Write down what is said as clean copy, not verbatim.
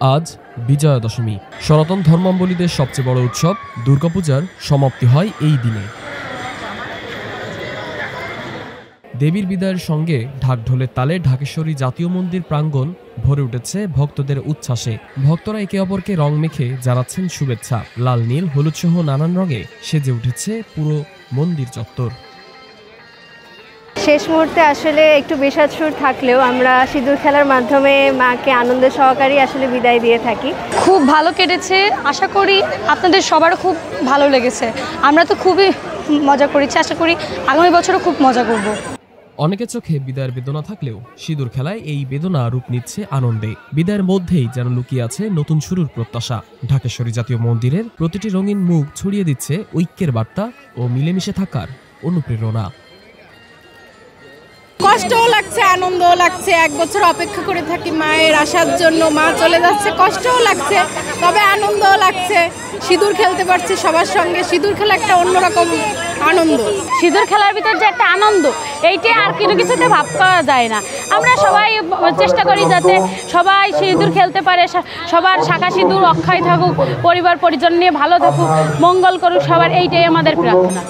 আজ বিজয়া দশমী। সনাতন ধর্মাবলম্বীদের সবচেয়ে বড় উৎসব দুর্গাপূজার সমাপ্তি হয় এই দিনে। দেবীর বিদায়ের সঙ্গে ঢাকঢোলের তালে ঢাকেশ্বরী জাতীয় মন্দির প্রাঙ্গণ ভরে উঠেছে ভক্তদের উচ্ছ্বাসে। ভক্তরা একে অপরকে রং মেখে জানাচ্ছেন শুভেচ্ছা। লাল, নীল, হলুদ সহ নানান রঙে সেজে উঠেছে পুরো মন্দির চত্বর। শেষ মুহূর্তে আসলে একটু বিষাদ সুর থাকলেও আমরা সিঁদুর খেলার মাধ্যমে মাকে আনন্দ সহকারে আসলে বিদায় দিয়ে থাকি। খুব ভালো কেটেছে, আশা করি আপনাদের সবারও খুব ভালো লেগেছে। আমরা তো খুবই মজা করেছি, আশা করি আগামী বছরও খুব মজা করব। অনেকের চোখে বিদায়ের বেদনা থাকলেও সিঁদুর খেলায় এই বেদনা রূপ নিচ্ছে আনন্দে। বিদায়ের মধ্যেই যেন লুকিয়ে আছে নতুন শুরুর প্রত্যাশা। ঢাকেশ্বরী জাতীয় মন্দিরের প্রতিটি রঙিন মুখ ছড়িয়ে দিচ্ছে ঐক্যের বার্তা ও মিলেমিশে থাকার অনুপ্রেরণা। কষ্টও লাগছে, আনন্দও লাগছে। এক বছর অপেক্ষা করে থাকি মায়ের আসার জন্য, মা চলে যাচ্ছে, কষ্টও লাগছে, তবে আনন্দও লাগছে। সিঁদুর খেলতে পারছি সবার সঙ্গে, সিঁদুর খেলা একটা অন্যরকম আনন্দ। সিঁদুর খেলার ভিতর যে একটা আনন্দ, এইটা আর কোনো কিছুতে ভাব করা যায় না। আমরা সবাই চেষ্টা করি যাতে সবাই সিঁদুর খেলতে পারে, সবার শাখা সিঁদুর অক্ষয় থাকুক, পরিবার পরিজন নিয়ে ভালো থাকুক, মঙ্গল করুক সবার, এইটাই আমাদের প্রার্থনা।